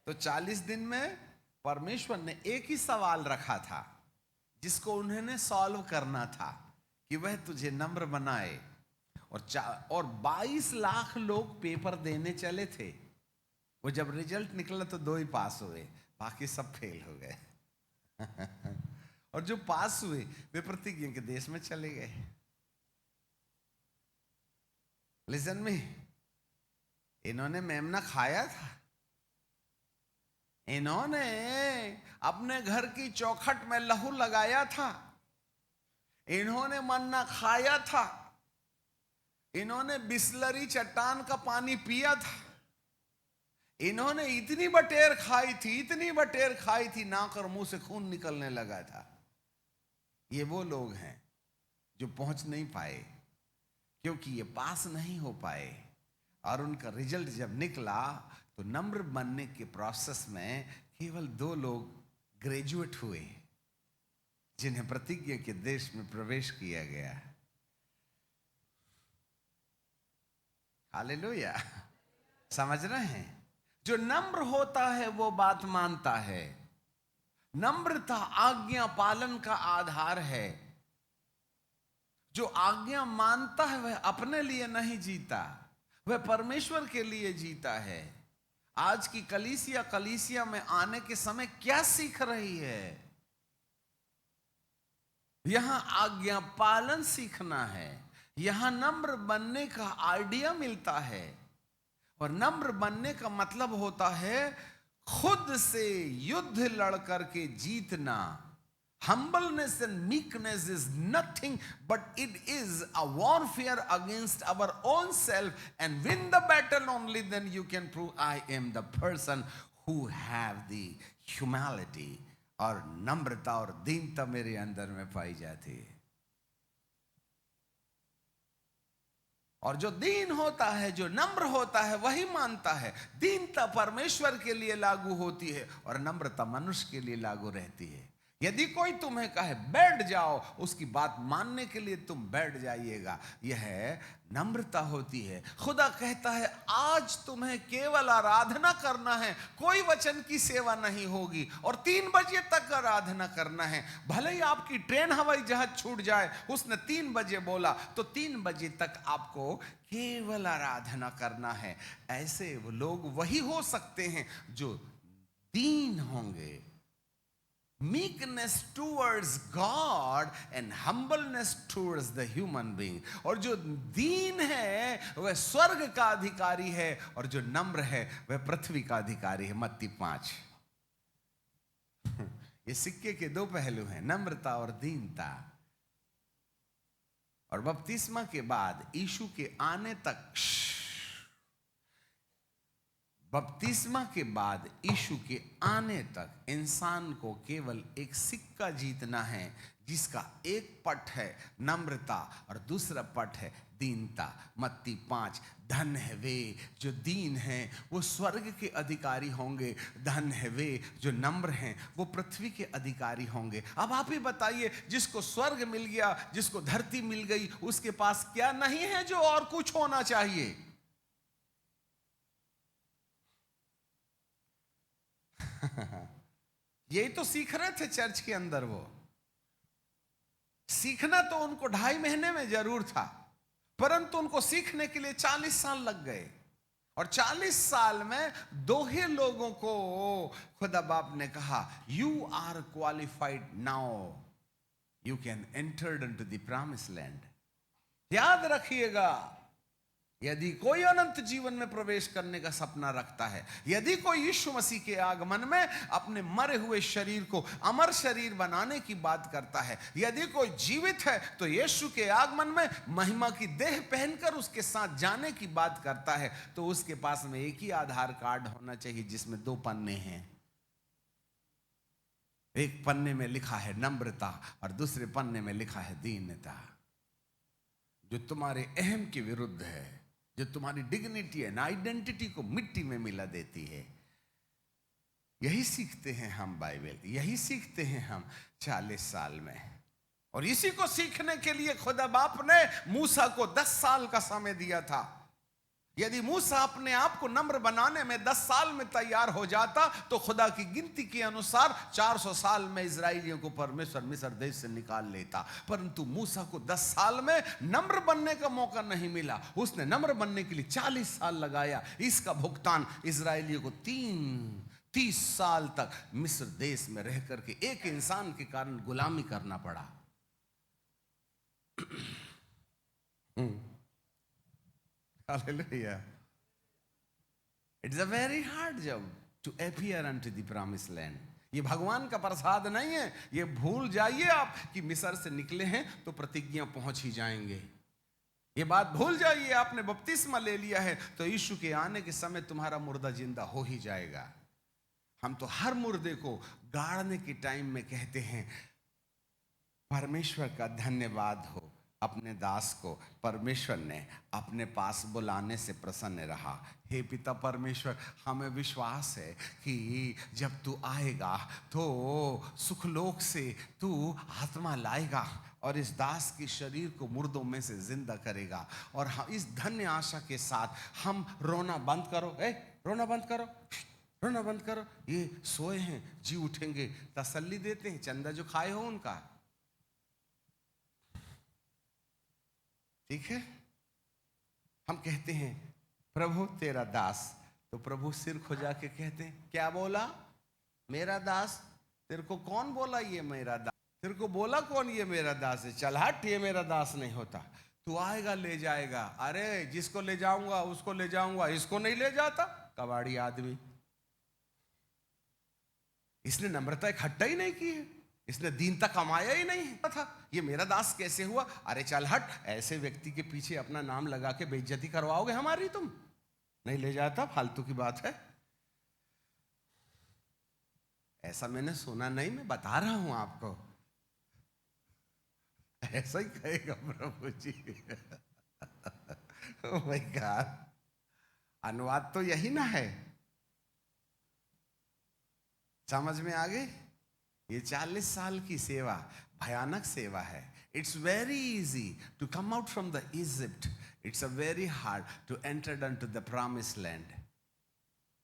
तो 40 दिन में परमेश्वर ने एक ही सवाल रखा था जिसको उन्होंने सॉल्व करना था कि वह तुझे नम्र बनाए। और 22 लाख लोग पेपर देने चले थे। वो जब रिजल्ट निकला तो 2 ही पास हुए, बाकी सब फेल हो गए। और जो पास हुए वे प्रतिज्ञा के देश में चले गए। लिसन में, इन्होंने मेमना खाया था, इन्होंने अपने घर की चौखट में लहू लगाया था, इन्होंने मन्ना खाया था, इन्होंने बिस्लरी चट्टान का पानी पिया था, इन्होंने इतनी बटेर खाई थी, इतनी बटेर खाई थी, नाक और मुंह से खून निकलने लगा था। ये वो लोग हैं जो पहुंच नहीं पाए क्योंकि ये पास नहीं हो पाए। और उनका रिजल्ट जब निकला तो नम्र बनने के प्रोसेस में केवल 2 लोग ग्रेजुएट हुए जिन्हें प्रतिज्ञा के देश में प्रवेश किया गया। हालेलुया, समझ रहे हैं? जो नम्र होता है वो बात मानता है। नम्रता आज्ञा पालन का आधार है। जो आज्ञा मानता है वह अपने लिए नहीं जीता, वह परमेश्वर के लिए जीता है। आज की कलीसिया में आने के समय क्या सीख रही है? यहां आज्ञा पालन सीखना है, यहां नम्र बनने का आइडिया मिलता है। और नम्र बनने का मतलब होता है खुद से युद्ध लड़ करके जीतना। Humbleness and meekness is nothing but it is a warfare against our own self, and win the battle only then you can prove I am the person who have the humility। और नम्रता और दीनता मेरे अंदर में पाई जाती है। और जो दीन होता है, जो नम्र होता है, वही मानता है। दीनता परमेश्वर के लिए लागू होती है और नम्रता मनुष्य के लिए लागू रहती है। यदि कोई तुम्हें कहे बैठ जाओ, उसकी बात मानने के लिए तुम बैठ जाइएगा, यह नम्रता होती है। खुदा कहता है आज तुम्हें केवल आराधना करना है, कोई वचन की सेवा नहीं होगी, और 3 बजे तक आराधना करना है। भले ही आपकी ट्रेन हवाई जहाज छूट जाए, उसने 3 बजे बोला तो 3 बजे तक आपको केवल आराधना करना है। ऐसे लोग वही हो सकते हैं जो दीन होंगे। Meekness towards God and humbleness towards the human being। और जो दीन है वह स्वर्ग का अधिकारी है, और जो नम्र है वह पृथ्वी का अधिकारी है। मत्ती 5। ये सिक्के के 2 पहलू हैं, नम्रता और दीनता। और बपतिस्मा के बाद यीशु के आने तक, बपतिस्मा के बाद यीशु के आने तक इंसान को केवल एक सिक्का जीतना है जिसका एक पट है नम्रता और दूसरा पट है दीनता। मत्ती 5। धन है वे जो दीन हैं, वो स्वर्ग के अधिकारी होंगे। धन है वे जो नम्र हैं, वो पृथ्वी के अधिकारी होंगे। अब आप ही बताइए, जिसको स्वर्ग मिल गया, जिसको धरती मिल गई, उसके पास क्या नहीं है जो और कुछ होना चाहिए? यही तो सीख रहे थे चर्च के अंदर। वो सीखना तो उनको 2.5 महीने में जरूर था, परंतु उनको सीखने के लिए 40 साल लग गए। और 40 साल में 2 ही लोगों को खुदा बाप ने कहा, you are qualified now, you can enter into the promise land. याद रखिएगा, यदि कोई अनंत जीवन में प्रवेश करने का सपना रखता है, यदि कोई यीशु मसीह के आगमन में अपने मरे हुए शरीर को अमर शरीर बनाने की बात करता है, यदि कोई जीवित है तो यीशु के आगमन में महिमा की देह पहनकर उसके साथ जाने की बात करता है, तो उसके पास में एक ही आधार कार्ड होना चाहिए जिसमें 2 पन्ने हैं। एक पन्ने में लिखा है नम्रता और दूसरे पन्ने में लिखा है दीनता। जो तुम्हारे अहम के विरुद्ध है, जो तुम्हारी डिग्निटी एंड आइडेंटिटी को मिट्टी में मिला देती है। यही सीखते हैं हम बाइबल, यही सीखते हैं हम 40 साल में। और इसी को सीखने के लिए खुदा बाप ने मूसा को 10 साल का समय दिया था। यदि मूसा अपने आप को नम्र बनाने में 10 साल में तैयार हो जाता तो खुदा की गिनती के अनुसार 400 साल में इजराइलियों को परमेश्वर मिस्र देश से निकाल लेता। परंतु मूसा को 10 साल में नम्र बनने का मौका नहीं मिला। उसने नम्र बनने के लिए 40 साल लगाया। इसका भुगतान इजराइलियों को 30 साल तक मिस्र देश में रह करके एक इंसान के कारण गुलामी करना पड़ा। Hallelujah. It's a very hard job to appear unto the promised land. ये भगवान का प्रसाद नहीं है। ये भूल जाइए आप कि मिस्र से निकले हैं तो प्रतिज्ञा पहुंच ही जाएंगे। ये बात भूल जाइए। आपने बपतिस्मा ले लिया है तो यीशु के आने के समय तुम्हारा मुर्दा जिंदा हो ही जाएगा। हम तो हर मुर्दे को गाड़ने के टाइम में कहते हैं परमेश्वर का धन्यवाद हो, अपने दास को परमेश्वर ने अपने पास बुलाने से प्रसन्न रहा। हे पिता परमेश्वर, हमें विश्वास है कि जब तू आएगा तो सुखलोक से तू आत्मा लाएगा और इस दास के शरीर को मुर्दों में से जिंदा करेगा। और इस धन्य आशा के साथ हम रोना बंद करो, रोना बंद करो, रोना बंद करो। ये सोए हैं, जी उठेंगे, तसल्ली देते हैं। चंदा जो खाए हो उनका, ठीक है। हम कहते हैं प्रभु तेरा दास, तो प्रभु सिर खुजा के कहते हैं क्या बोला? मेरा दास। तेरे को कौन बोला ये मेरा दास? तेरे को बोला कौन ये मेरा दास है? चल हट, ये मेरा दास नहीं होता। तू आएगा ले जाएगा। अरे जिसको ले जाऊंगा उसको ले जाऊंगा, इसको नहीं ले जाता। कबाड़ी आदमी, इसने नम्रता इकट्ठा ही नहीं की है, इसने दीनता कमाया ही नहीं था। ये मेरा दास कैसे हुआ? अरे चल हट, ऐसे व्यक्ति के पीछे अपना नाम लगा के बेइज्जती करवाओगे हमारी? तुम नहीं ले जाता, फालतू की बात है। ऐसा मैंने सुना नहीं, मैं बता रहा हूं आपको। ऐसा ही कहेगा प्रभु जी। ओह माय गॉड, अनुवाद तो यही ना है। समझ में आ गई? ये 40 साल की सेवा भयानक सेवा है। It's very easy to come out from the Egypt, it's a very hard to enter into the promised land.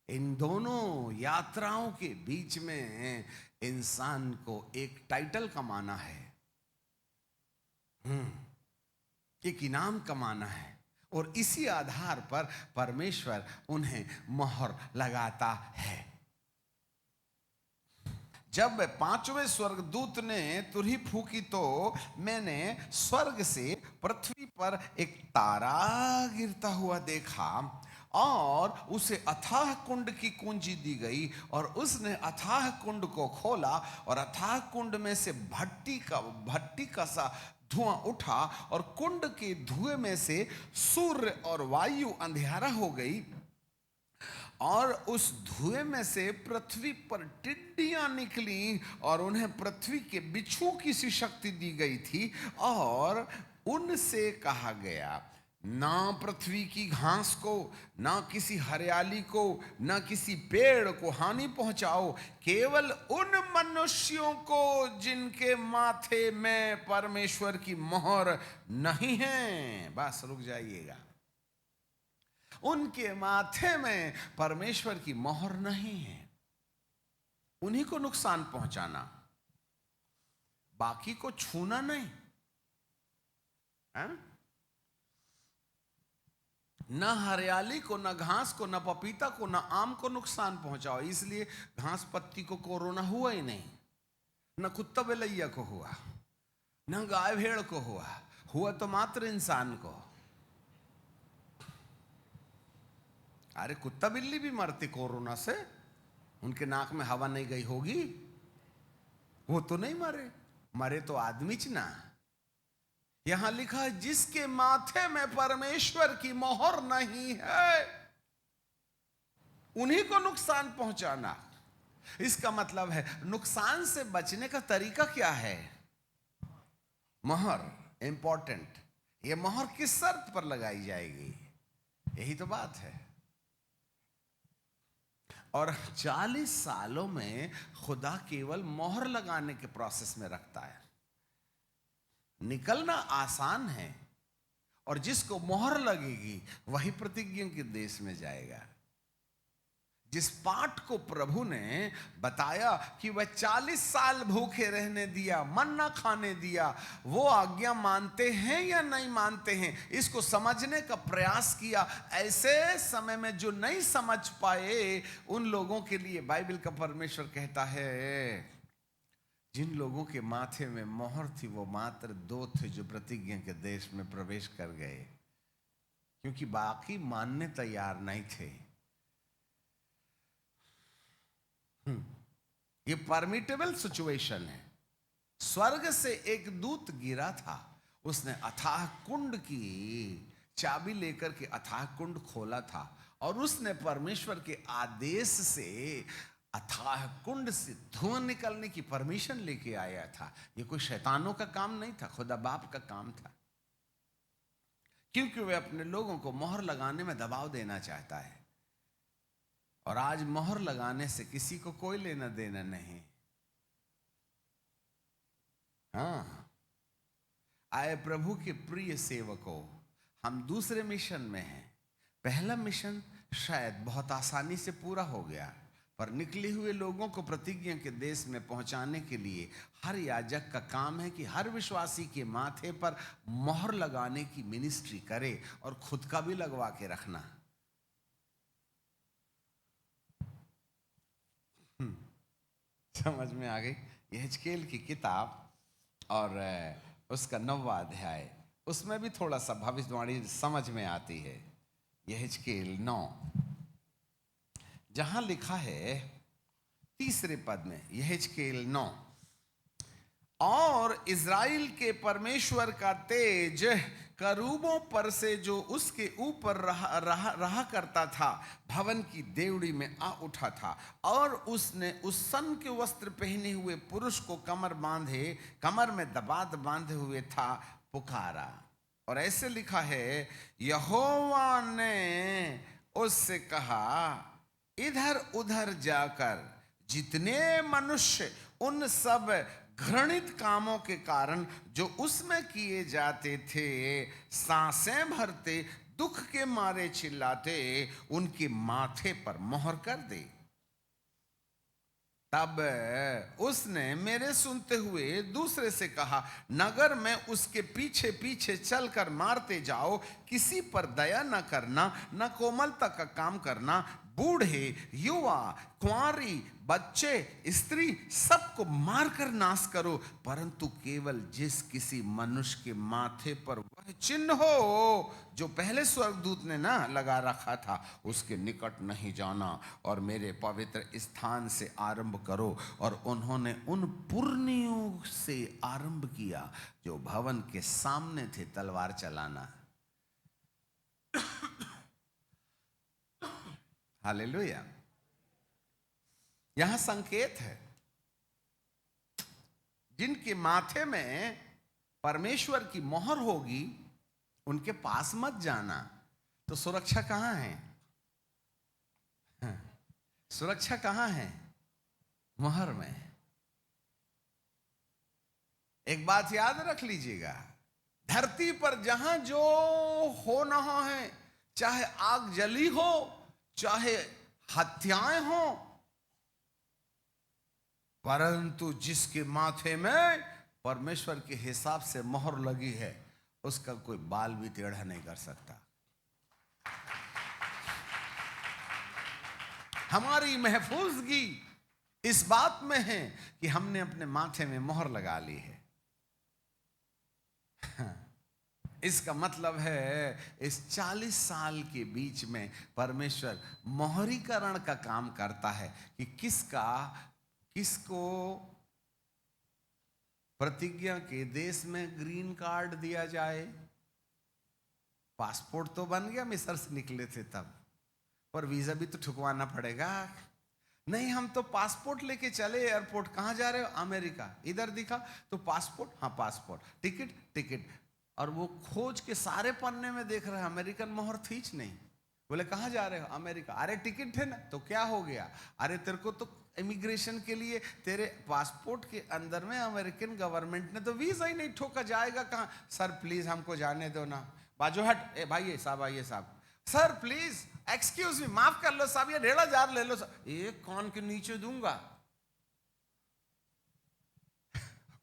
इन दोनों यात्राओं के बीच में इंसान को एक टाइटल कमाना है, एक इनाम कमाना है, और इसी आधार पर परमेश्वर उन्हें मोहर लगाता है। जब पांचवें स्वर्गदूत ने तुरही फूकी तो मैंने स्वर्ग से पृथ्वी पर एक तारा गिरता हुआ देखा और उसे अथाह कुंड की कुंजी दी गई, और उसने अथाह कुंड को खोला और अथाह कुंड में से भट्टी का सा धुआं उठा, और कुंड के धुएं में से सूर्य और वायु अंधियारा हो गई, और उस धुएं में से पृथ्वी पर टिड्डियां निकली और उन्हें पृथ्वी के बिच्छू की सी शक्ति दी गई थी। और उनसे कहा गया, ना पृथ्वी की घास को, ना किसी हरियाली को, ना किसी पेड़ को हानि पहुंचाओ, केवल उन मनुष्यों को जिनके माथे में परमेश्वर की मोहर नहीं है। बस रुक जाइएगा, उनके माथे में परमेश्वर की मोहर नहीं है, उन्हीं को नुकसान पहुंचाना, बाकी को छूना नहीं है? ना हरियाली को, ना घास को, ना पपीता को, ना आम को नुकसान पहुंचाओ। इसलिए घास पत्ती को कोरोना हुआ ही नहीं, ना कुत्ता बिलैया को हुआ, ना गाय भेड़ को हुआ तो मात्र इंसान को। अरे कुत्ता बिल्ली भी मरते कोरोना से, उनके नाक में हवा नहीं गई होगी, वो तो नहीं मरे, मरे तो आदमी च ना। यहां लिखा है जिसके माथे में परमेश्वर की मोहर नहीं है, उन्हीं को नुकसान पहुंचाना। इसका मतलब है नुकसान से बचने का तरीका क्या है? मोहर इंपॉर्टेंट। ये मोहर किस शर्त पर लगाई जाएगी, यही तो बात है। और 40 सालों में खुदा केवल मोहर लगाने के प्रोसेस में रखता है। निकलना आसान है और जिसको मोहर लगेगी वही प्रतिज्ञा के देश में जाएगा। जिस पाठ को प्रभु ने बताया कि वह 40 साल भूखे रहने दिया, मन्ना खाने दिया, वो आज्ञा मानते हैं या नहीं मानते हैं, इसको समझने का प्रयास किया। ऐसे समय में जो नहीं समझ पाए उन लोगों के लिए बाइबल का परमेश्वर कहता है, जिन लोगों के माथे में मोहर थी वो मात्र 2 थे जो प्रतिज्ञा के देश में प्रवेश कर गए, क्योंकि बाकी मानने तैयार नहीं थे। ये परमिटेबल सिचुएशन है। स्वर्ग से एक दूत गिरा था, उसने अथाह कुंड की चाबी लेकर के अथाह कुंड खोला था और उसने परमेश्वर के आदेश से अथाह कुंड से धुआं निकलने की परमिशन लेके आया था। ये कोई शैतानों का काम नहीं था, खुदा बाप का काम था, क्योंकि वे अपने लोगों को मोहर लगाने में दबाव देना चाहता है। और आज मोहर लगाने से किसी को कोई लेना देना नहीं। हाँ, आए प्रभु के प्रिय सेवकों, हम दूसरे मिशन में हैं। पहला मिशन शायद बहुत आसानी से पूरा हो गया, पर निकले हुए लोगों को प्रतिज्ञा के देश में पहुंचाने के लिए हर याजक का काम है कि हर विश्वासी के माथे पर मोहर लगाने की मिनिस्ट्री करे और खुद का भी लगवा के रखना। समझ में आ गई? यहेजकेल की किताब और उसका 9वां अध्याय, उसमें भी थोड़ा सा भविष्यवाणी समझ में आती है। यहेजकेल 9, जहां लिखा है 3 पद में, यहेजकेल 9, और इज़राइल के परमेश्वर का तेज करूबों पर से जो उसके ऊपर रहा करता था भवन की देवड़ी में आ उठा था, और उसने उस सन के वस्त्र पहने हुए पुरुष को कमर में दबात बांधे हुए था पुकारा। और ऐसे लिखा है, यहोवा ने उससे कहा, इधर उधर जाकर जितने मनुष्य उन सब घृणित कामों के कारण जो उसमें किए जाते थे सांसें भरते दुख के मारे चिल्लाते, उनके माथे पर मोहर कर दे। तब उसने मेरे सुनते हुए दूसरे से कहा, नगर में उसके पीछे पीछे चलकर मारते जाओ, किसी पर दया न करना, न कोमलता का काम करना, बूढ़े, युवा, कुंवारी, बच्चे, स्त्री, सबको मारकर नाश करो, परंतु केवल जिस किसी मनुष्य के माथे पर वह चिन्ह हो जो पहले स्वर्गदूत ने ना लगा रखा था, उसके निकट नहीं जाना, और मेरे पवित्र स्थान से आरंभ करो। और उन्होंने उन पुरनियों से आरंभ किया जो भवन के सामने थे तलवार चलाना। हालेलुया। यहां संकेत है, जिनके माथे में परमेश्वर की मोहर होगी उनके पास मत जाना। तो सुरक्षा कहां है? सुरक्षा कहां है? मोहर में। एक बात याद रख लीजिएगा, धरती पर जहां जो हो रहा है, चाहे आग जली हो, चाहे हत्याएं हो, परंतु जिसके माथे में परमेश्वर के हिसाब से मोहर लगी है, उसका कोई बाल भी टेढ़ा नहीं कर सकता। हमारी महफूजगी इस बात में है कि हमने अपने माथे में मोहर लगा ली है। इसका मतलब है इस 40 साल के बीच में परमेश्वर मोहरीकरण का काम करता है कि किसको प्रतिज्ञा के देश में ग्रीन कार्ड दिया जाए। पासपोर्ट तो बन गया, मिस्र से निकले थे तब, पर वीजा भी तो ठुकवाना पड़ेगा। नहीं, हम तो पासपोर्ट लेके चले एयरपोर्ट, कहां जा रहे हो? अमेरिका। इधर दिखा तो पासपोर्ट, हाँ पासपोर्ट, टिकट, और वो खोज के सारे पन्ने में देख रहे हैं अमेरिकन मोहर थीच नहीं। बोले कहां जा रहे हो? अमेरिका। अरे टिकट है ना, तो क्या हो गया? अरे तेरे को तो इमिग्रेशन के लिए तेरे पासपोर्ट के अंदर में अमेरिकन गवर्नमेंट ने तो वीजा ही नहीं ठोका, जाएगा कहां? सर प्लीज हमको जाने दो ना। बाजू हट, ए भाई ये साहब, आइए साहब, सर प्लीज एक्सक्यूज मी, माफ कर लो साहब, ये 1,500 ले लो साहब। एक कान के नीचे दूंगा।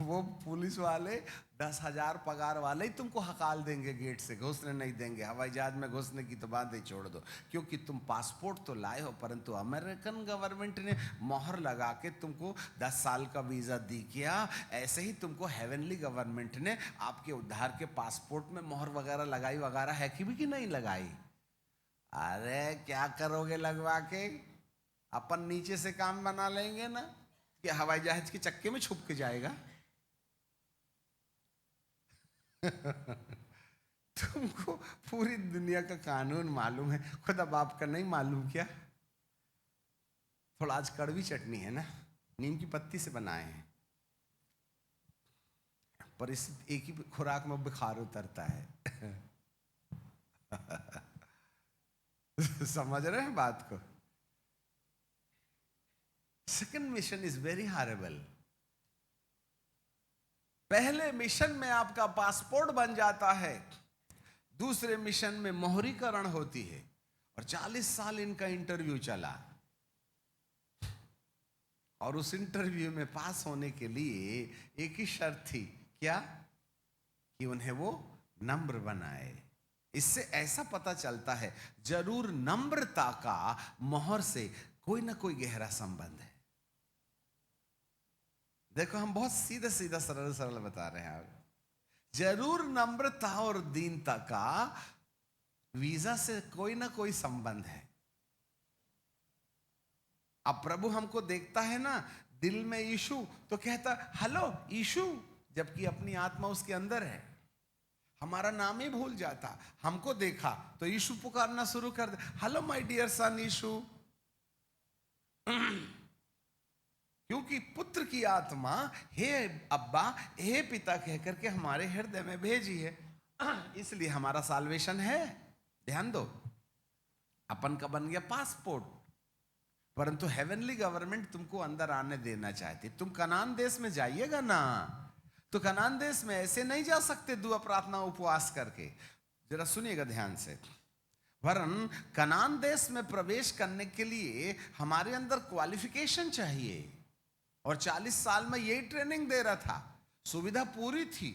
वो पुलिस वाले 10,000 पगार वाले ही तुमको हकाल देंगे, गेट से घुसने नहीं देंगे। हवाई जहाज में घुसने की तो बात ही छोड़ दो, क्योंकि तुम पासपोर्ट तो लाए हो, परंतु अमेरिकन गवर्नमेंट ने मोहर लगा के तुमको 10 साल का वीजा दी क्या? ऐसे ही तुमको हेवनली गवर्नमेंट ने आपके उद्धार के पासपोर्ट में मोहर वगैरह लगाई वगैरह है कि नहीं लगाई? अरे क्या करोगे लगवा के? अपन नीचे से काम बना लेंगे ना, कि हवाई जहाज के चक्के में छुप के जाएगा। तुमको पूरी दुनिया का कानून मालूम है, खुदा बाप का नहीं मालूम क्या? थोड़ा आज कड़वी चटनी है ना, नीम की पत्ती से बनाए हैं, पर इस एक ही खुराक में बुखार उतरता है। समझ रहे हैं बात को? Second mission is very horrible. पहले मिशन में आपका पासपोर्ट बन जाता है, दूसरे मिशन में मोहरीकरण होती है, और 40 साल इनका इंटरव्यू चला, और उस इंटरव्यू में पास होने के लिए एक ही शर्त थी, क्या? कि उन्हें वो नम्र बनाए। इससे ऐसा पता चलता है जरूर नम्रता का मोहर से कोई ना कोई गहरा संबंध है। देखो हम बहुत सीधा सीधा सरल सरल बता रहे हैं, जरूर नम्रता और दीनता का वीजा से कोई ना कोई संबंध है। अब प्रभु हमको देखता है ना दिल में यीशु, तो कहता हेलो यीशु, जबकि अपनी आत्मा उसके अंदर है। हमारा नाम ही भूल जाता, हमको देखा तो यीशु पुकारना शुरू कर दे, हेलो माय डियर सन यीशु। क्योंकि पुत्र की आत्मा हे अब्बा, हे पिता कह करके हमारे हृदय में भेजी है, इसलिए हमारा साल्वेशन है। ध्यान दो, अपन का बन गया पासपोर्ट, परंतु हेवनली गवर्नमेंट तुमको अंदर आने देना चाहती। तुम कनान देश में जाइएगा ना, तो कनान देश में ऐसे नहीं जा सकते दुआ प्रार्थना उपवास करके। जरा सुनिएगा ध्यान से, वरन कनान देश में प्रवेश करने के लिए हमारे अंदर क्वालिफिकेशन चाहिए, और 40 साल में यही ट्रेनिंग दे रहा था। सुविधा पूरी थी,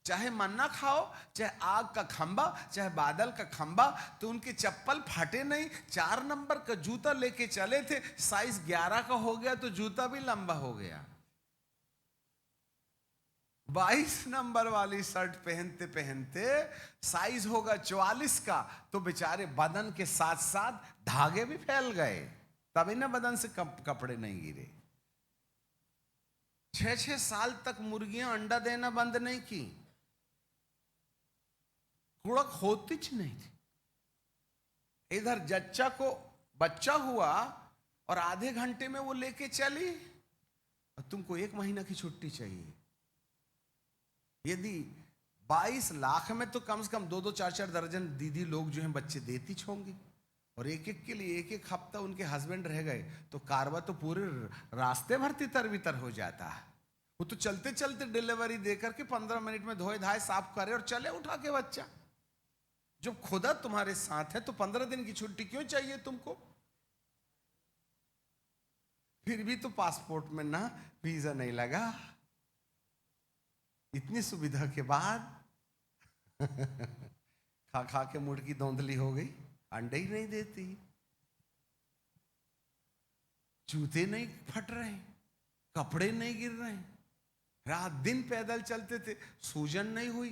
चाहे मन्ना खाओ, चाहे आग का खंबा, चाहे बादल का खंबा, तो उनके चप्पल फटे नहीं। 4 नंबर का जूता लेके चले थे, साइज 11 का हो गया तो जूता भी लंबा हो गया। 22 नंबर वाली शर्ट पहनते पहनते साइज होगा 44 का, तो बेचारे बदन के साथ साथ धागे भी फैल गए, तभी ना बदन से कपड़े नहीं गिरे। 6-6 साल तक मुर्गियां अंडा देना बंद नहीं की, कुड़क होती च नहीं थी। इधर जच्चा को बच्चा हुआ और आधे घंटे में वो लेके चली, और तुमको 1 महीना की छुट्टी चाहिए। यदि 22 लाख में तो कम से कम 2-2, 4-4 दर्जन दीदी लोग जो हैं बच्चे देती होंगी, और एक एक के लिए 1-1 हफ्ता उनके हस्बैंड रह गए, तो कारवा तो पूरे रास्ते भर तितर बितर हो जाता है। वो तो चलते चलते डिलीवरी देकर के 15 मिनट में धोए धाए साफ करे और चले उठा के बच्चा। जब खुदा तुम्हारे साथ है तो 15 दिन की छुट्टी क्यों चाहिए तुमको? फिर भी तो पासपोर्ट में ना वीजा नहीं लगा। इतनी सुविधा के बाद खा खा के मुर्गी धोंधली हो गई, अंडे ही नहीं देती, जूते नहीं फट रहे, कपड़े नहीं गिर रहे, रात दिन पैदल चलते थे, सूजन नहीं हुई।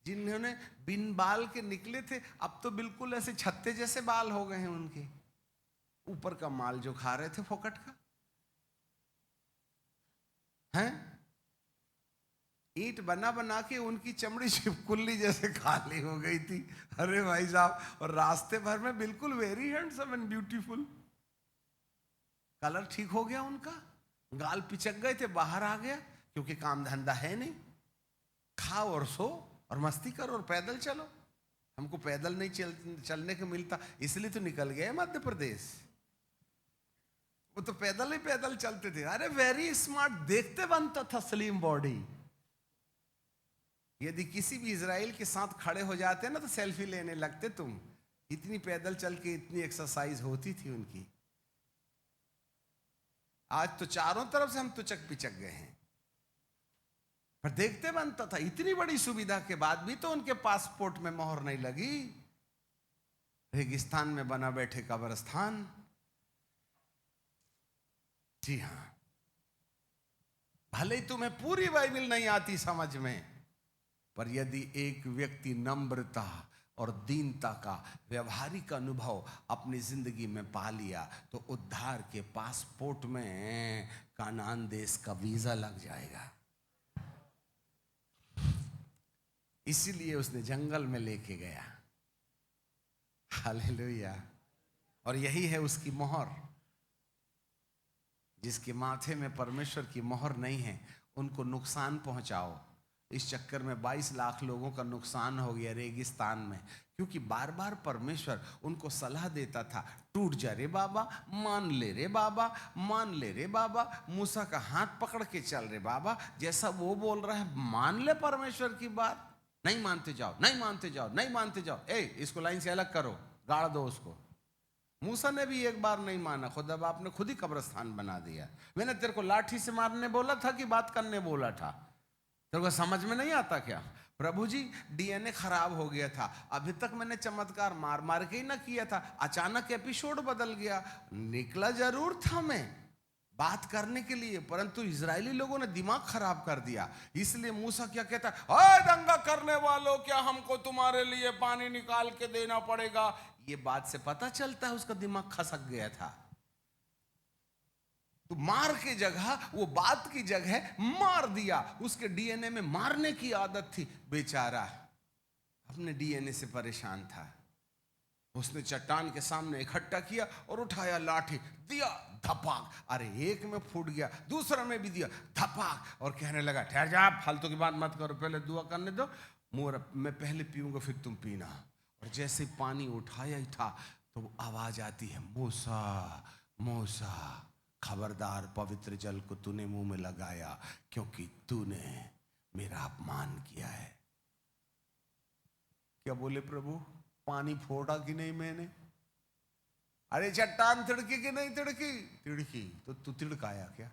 जिन्होंने बिन बाल के निकले थे, अब तो बिल्कुल ऐसे छत्ते जैसे बाल हो गए हैं उनके। ऊपर का माल जो खा रहे थे फोकट का, हैं? ईंट बना बना के उनकी चमड़ी छिपकुल्ली जैसे खाली हो गई थी। अरे भाई साहब, और रास्ते भर में बिल्कुल very handsome and beautiful. Colour ठीक हो गया उनका, गाल पिचक गए थे, बाहर आ गया, क्योंकि काम धंधा है नहीं। खाओ और सो और मस्ती करो और पैदल चलो। हमको पैदल नहीं चलने को मिलता, इसलिए तो निकल गए मध्य प्रदेश। वो तो पैदल ही पैदल चलते थे। अरे वेरी स्मार्ट, देखते बनता था स्लिम बॉडी। यदि किसी भी इजराइल के साथ खड़े हो जाते ना तो सेल्फी लेने लगते तुम। इतनी पैदल चल के इतनी एक्सरसाइज होती थी उनकी। आज तो चारों तरफ से हम तुचक पिचक गए हैं, पर देखते बनता था। इतनी बड़ी सुविधा के बाद भी तो उनके पासपोर्ट में मोहर नहीं लगी। रेगिस्तान में बना बैठे कब्रिस्तान। जी हां, भले ही तुम्हें पूरी बाइबल नहीं आती समझ में, पर यदि एक व्यक्ति नम्रता और दीनता का व्यवहारिक अनुभव अपनी जिंदगी में पा लिया तो उद्धार के पासपोर्ट में कानान देश का वीजा लग जाएगा। इसीलिए उसने जंगल में लेके गया। हालेलुया। और यही है उसकी मोहर। जिसके माथे में परमेश्वर की मोहर नहीं है उनको नुकसान पहुंचाओ। इस चक्कर में 22 लाख लोगों का नुकसान हो गया रेगिस्तान में, क्योंकि बार बार परमेश्वर उनको सलाह देता था, टूट जा रे बाबा, मान ले रे बाबा, मान ले रे बाबा। मूसा का हाथ पकड़ के चल रे बाबा, जैसा वो बोल रहा है मान ले परमेश्वर की बात। नहीं मानते जाओ, नहीं मानते जाओ, नहीं मानते जाओ। इसको लाइन से अलग करो, गाड़ दो उसको। मूसा ने भी एक बार नहीं माना, खुदा बाप ने खुद ही कब्रिस्तान बना दिया। मैंने तेरे को लाठी से मारने बोला था कि बात करने बोला था? तेरे को समझ में नहीं आता क्या? प्रभु जी डीएनए खराब हो गया था, अभी तक मैंने चमत्कार मार मार के ही ना किया था, अचानक एपिसोड बदल गया। निकला जरूर था मैं बात करने के लिए, परंतु इजरायली लोगों ने दिमाग खराब कर दिया। इसलिए मूसा क्या कहता है, ओए दंगा करने वालों, क्या हमको तुम्हारे लिए पानी निकाल के देना पड़ेगा? ये बात से पता चलता है उसका दिमाग खसक गया था। तो मार के जगह वो बात की जगह मार दिया। उसके डीएनए में मारने की आदत थी, बेचारा अपने डीएनए से परेशान था। उसने चट्टान के सामने इकट्ठा किया और उठाया लाठी, दिया धपाक। अरे एक में फूट गया, दूसरा में भी दिया धपाक, और कहने लगा ठहर जा, फालतू की बात मत करो, पहले दुआ करने दो, मैं पहले पीऊंगा फिर तुम पीना। और जैसे पानी उठाया ही था तो आवाज आती है, मूसा मूसा खबरदार, पवित्र जल को तूने मुंह में लगाया क्योंकि तूने मेरा अपमान किया है। क्या बोले प्रभु? पानी फोड़ा कि नहीं मैंने? अरे चट्टान तिड़की कि नहीं तिड़की? तिड़की तो तू तिड़काया क्या?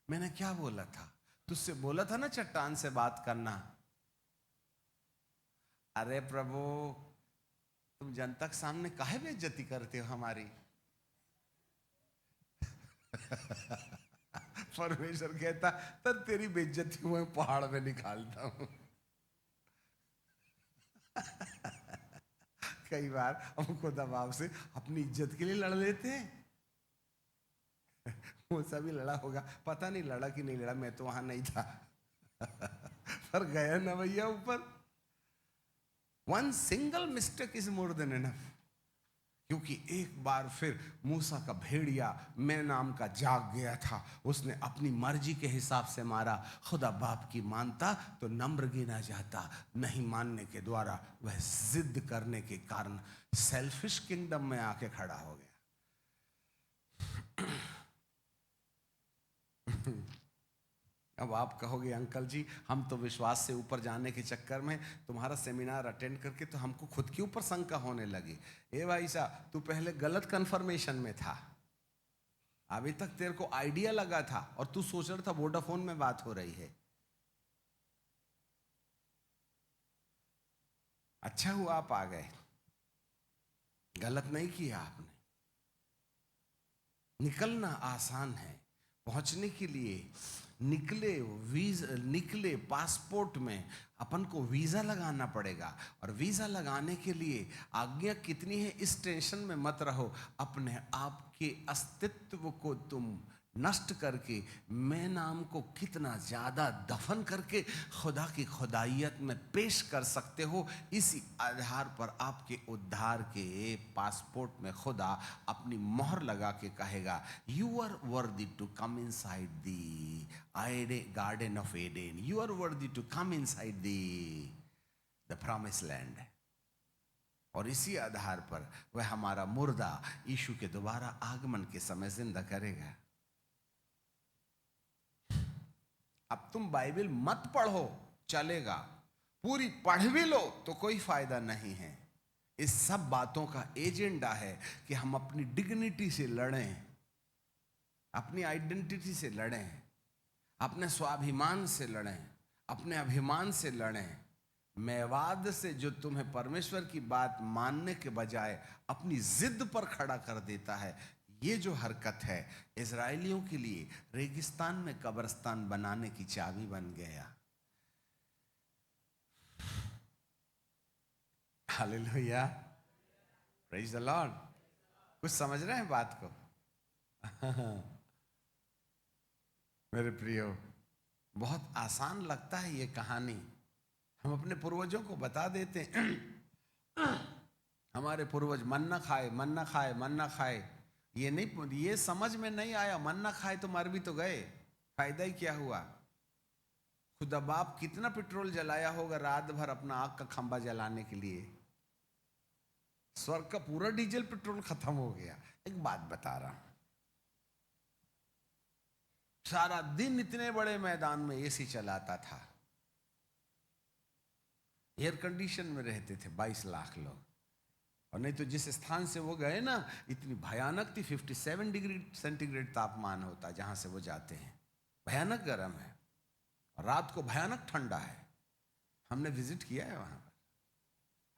मैंने क्या बोला था? तुझसे बोला था ना चट्टान से बात करना। अरे प्रभु, तुम जनता के सामने काहे बेइज्जती करते हो हमारी? परमेश्वर कहता तब तेरी बेइज्जती मैं पहाड़ में निकालता हूं। कई बार हमको दबाव से अपनी इज्जत के लिए लड़ लेते हैं। वो सभी लड़ा होगा, पता नहीं लड़ा कि नहीं लड़ा, मैं तो वहां नहीं था। पर गया ना भैया ऊपर। One single mistake is more than enough. क्योंकि एक बार फिर मूसा का भेड़िया मैं नाम का जाग गया था। उसने अपनी मर्जी के हिसाब से मारा। खुदा बाप की मानता तो नम्र गिना जाता, नहीं मानने के द्वारा वह जिद करने के कारण सेल्फिश किंगडम में आके खड़ा हो गया। अब आप कहोगे अंकल जी हम तो विश्वास से ऊपर जाने के चक्कर में तुम्हारा सेमिनार अटेंड करके तो हमको खुद के ऊपर शंका होने लगी। ए भाई साहब, तू पहले गलत कंफर्मेशन में था, अभी तक तेरे को आइडिया लगा था और तू सोच रहा था वोडाफोन में बात हो रही है। अच्छा हुआ आप आ गए, गलत नहीं किया आपने। निकलना आसान है, पहुंचने के लिए निकले पासपोर्ट में अपन को वीजा लगाना पड़ेगा। और वीजा लगाने के लिए आज्ञा कितनी है इस टेंशन में मत रहो। अपने आप के अस्तित्व को तुम नष्ट करके मैं नाम को कितना ज्यादा दफन करके खुदा की खुदाइयत में पेश कर सकते हो। इसी आधार पर आपके उद्धार के पासपोर्ट में खुदा अपनी मोहर लगा के कहेगा, you are worthy to come inside the garden of Eden, you are worthy to come inside the promise land. और इसी आधार पर वह हमारा मुर्दा यीशु के दोबारा आगमन के समय जिंदा करेगा। अब तुम बाइबल मत पढ़ो, चलेगा, पूरी पढ़ भी लो तो कोई फायदा नहीं है। इस सब बातों का एजेंडा है कि हम अपनी डिग्निटी से लड़ें, अपनी आइडेंटिटी से लड़ें, अपने स्वाभिमान से लड़ें, अपने अभिमान से लड़ें। मैवाद से जो तुम्हें परमेश्वर की बात मानने के बजाय अपनी जिद पर खड़ा कर देता है, ये जो हरकत है इजरायलियों के लिए रेगिस्तान में कब्रिस्तान बनाने की चाबी बन गया। Hallelujah, praise the Lord. कुछ समझ रहे हैं बात को? मेरे प्रियो, बहुत आसान लगता है ये कहानी, हम अपने पूर्वजों को बता देते हैं। हमारे पूर्वज मन्ना खाए, मन्ना खाए, मन्ना खाए, ये नहीं, ये समझ में नहीं आया। मन्ना खाए तो मर भी तो गए, फायदा ही क्या हुआ? खुदा बाप कितना पेट्रोल जलाया होगा रात भर अपना आग का खंभा जलाने के लिए, स्वर्ग का पूरा डीजल पेट्रोल खत्म हो गया। एक बात बता रहा हूं, सारा दिन इतने बड़े मैदान में एसी चलाता था, एयर कंडीशन में रहते थे 22 लाख लोग, और नहीं तो जिस स्थान से वो गए ना, इतनी भयानक थी, 57 डिग्री सेंटीग्रेड तापमान होता जहां से वो जाते हैं, भयानक गर्म है, और रात को भयानक ठंडा है। हमने विजिट किया है वहां पर।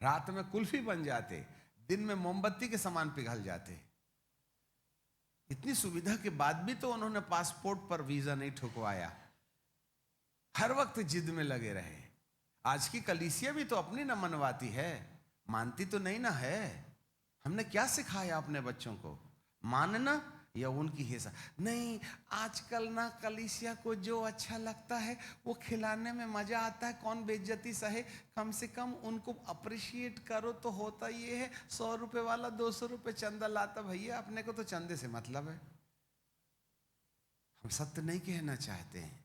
रात में कुल्फी बन जाते, दिन में मोमबत्ती के समान पिघल जाते। इतनी सुविधा के बाद भी तो उन्होंने पासपोर्ट पर वीजा नहीं ठुकवाया, हर वक्त जिद में लगे रहे। आज की कलीसिया भी तो अपनी न मनवाती है, मानती तो नहीं ना है। हमने क्या सिखाया अपने बच्चों को? मानना या उनकी हिस्सा? नहीं, आजकल ना कलीसिया को जो अच्छा लगता है वो खिलाने में मजा आता है, कौन बेइज्जती सहे, कम से कम उनको अप्रिशिएट करो। तो होता ये है, 100 रुपए वाला 200 रुपए चंदा लाता, भैया अपने को तो चंदे से मतलब है। हम सत्य नहीं कहना चाहते हैं,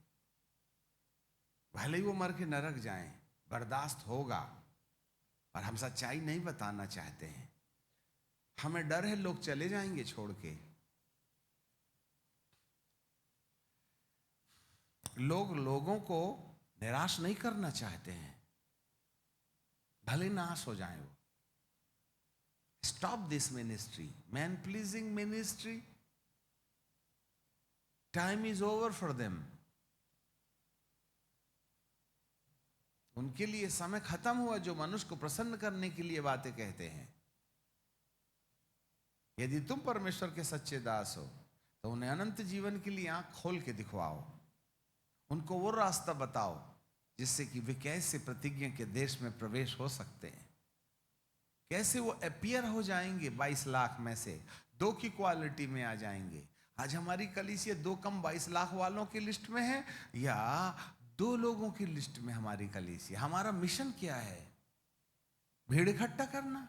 भले ही वो मर के नरक जाएं, बर्दाश्त होगा, और हम सच्चाई नहीं बताना चाहते हैं। हमें डर है लोग चले जाएंगे छोड़ के। लोग लोगों को निराश नहीं करना चाहते हैं, भले नाश हो जाए वो। Stop this ministry, man pleasing ministry, time is over for them. उनके लिए समय खत्म हुआ जो मनुष्य को प्रसन्न करने के लिए बातें कहते हैं। यदि तुम परमेश्वर के सच्चे दास हो तो उन्हें अनंत जीवन के लिए आंख खोल के दिखवाओ, उनको वो रास्ता बताओ जिससे कि वे कैसे प्रतिज्ञा के देश में प्रवेश हो सकते हैं, कैसे वो अपीयर हो जाएंगे 22 लाख में से 2 की क्वालिटी में आ जाएंगे। आज हमारी कलीसिया 2 कम 22 लाख वालों की लिस्ट में है या 2 लोगों की लिस्ट में हमारी कलीसिया? हमारा मिशन क्या है? भीड़ इकट्ठा करना।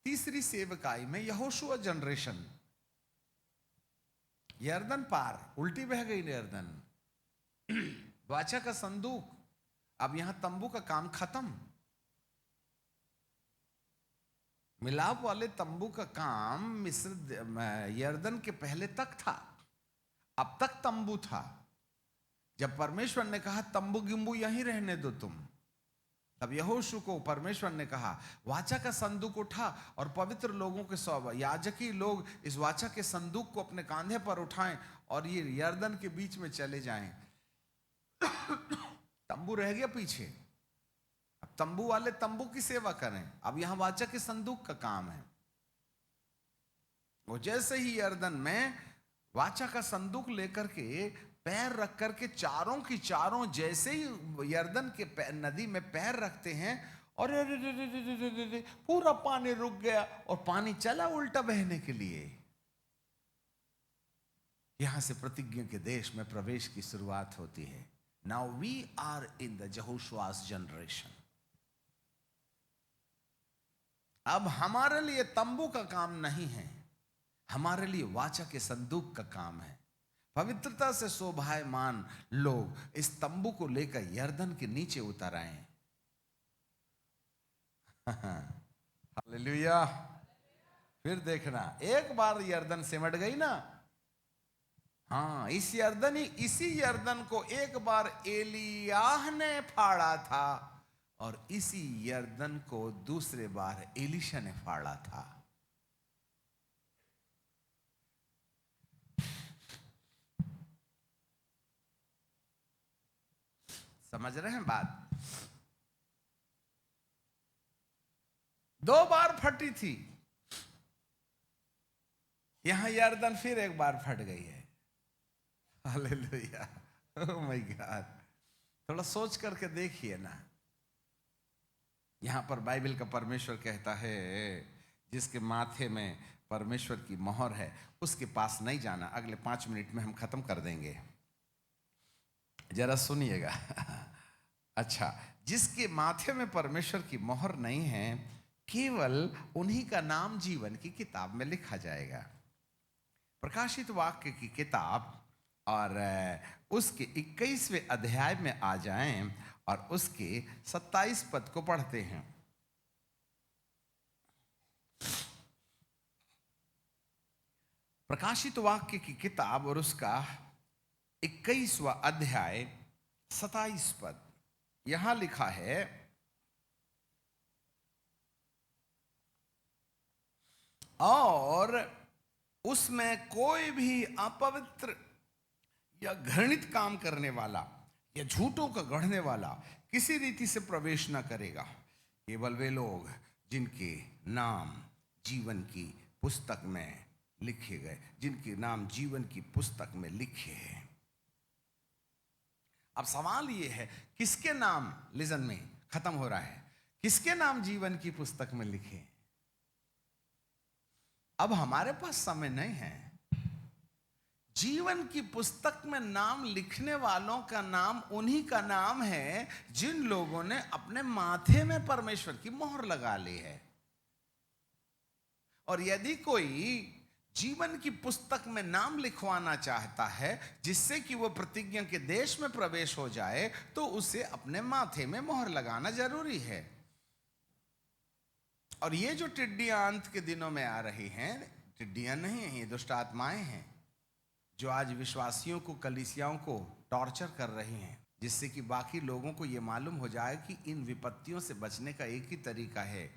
तीसरी सेवकाई में यहोशुआ जनरेशन, यर्दन पार, उल्टी बह गई यर्दन, वाचा का संदूक, अब यहां तंबू का काम खत्म। मिलाप वाले तंबू का काम मिस्र यर्दन के पहले तक था, अब तक तंबू था। जब परमेश्वर ने कहा तंबू गिंबू यहीं रहने दो तुम, तब यहोशू को परमेश्वर ने कहा वाचा का संदूक उठा, और पवित्र लोगों के याजकी लोग इस वाचा के संदूक को अपने कांधे पर उठाएं और ये यर्दन के बीच में चले जाएं। तंबू रह गया पीछे, अब तंबू वाले तंबू की सेवा करें, अब यहां वाचा के संदूक का काम है। वो जैसे ही यर्दन में वाचा का संदूक लेकर के पैर रख करके चारों की चारों जैसे ही यर्दन के नदी में पैर रखते हैं, और पूरा पानी रुक गया और पानी चला उल्टा बहने के लिए। यहां से प्रतिज्ञा के देश में प्रवेश की शुरुआत होती है। Now we are in the Yehoshua's generation. अब हमारे लिए तंबू का काम नहीं है, हमारे लिए वाचा के संदूक का काम है। पवित्रता से शोभायमान लोग इस तंबू को लेकर यर्दन के नीचे उतर आए। हालेलुया। फिर देखना, एक बार यर्दन सिमट गई ना, हाँ, इसी यर्दन को एक बार एलियाह ने फाड़ा था और इसी यर्दन को दूसरे बार एलीशा ने फाड़ा था। समझ रहे हैं बात? 2 बार फटी थी, यहां यर्दन फिर एक बार फट गई है। Hallelujah, oh my God. थोड़ा सोच करके देखिए ना, यहां पर बाइबल का परमेश्वर कहता है जिसके माथे में परमेश्वर की मोहर है उसके पास नहीं जाना। अगले 5 मिनट में हम खत्म कर देंगे, जरा सुनिएगा। अच्छा, जिसके माथे में परमेश्वर की मोहर नहीं है, केवल उन्हीं का नाम जीवन की किताब में लिखा जाएगा। प्रकाशित वाक्य की किताब और उसके 21वें अध्याय में आ जाएं और उसके 27 पद को पढ़ते हैं। प्रकाशित वाक्य की किताब और उसका 21वां अध्याय 27 पद, यहां लिखा है, और उसमें कोई भी अपवित्र या घृणित काम करने वाला या झूठों का गढ़ने वाला किसी रीति से प्रवेश न करेगा, केवल वे लोग जिनके नाम जीवन की पुस्तक में लिखे गए, जिनके नाम जीवन की पुस्तक में लिखे हैं। अब सवाल यह है, किसके नाम, लिजन में खत्म हो रहा है, किसके नाम जीवन की पुस्तक में लिखे? अब हमारे पास समय नहीं है। जीवन की पुस्तक में नाम लिखने वालों का नाम उन्हीं का नाम है जिन लोगों ने अपने माथे में परमेश्वर की मोहर लगा ली है। और यदि कोई जीवन की पुस्तक में नाम लिखवाना चाहता है जिससे कि वो प्रतिज्ञा के देश में प्रवेश हो जाए, तो उसे अपने माथे में मोहर लगाना जरूरी है। और ये जो टिड्डियां अंत के दिनों में आ रही हैं, टिड्डियां नहीं हैं, ये दुष्ट आत्माएं हैं जो आज विश्वासियों को, कलीसियाओं को टॉर्चर कर रही हैं, जिससे कि बाकी लोगों को ये मालूम हो जाए कि इन विपत्तियों से बचने का एक ही तरीका है,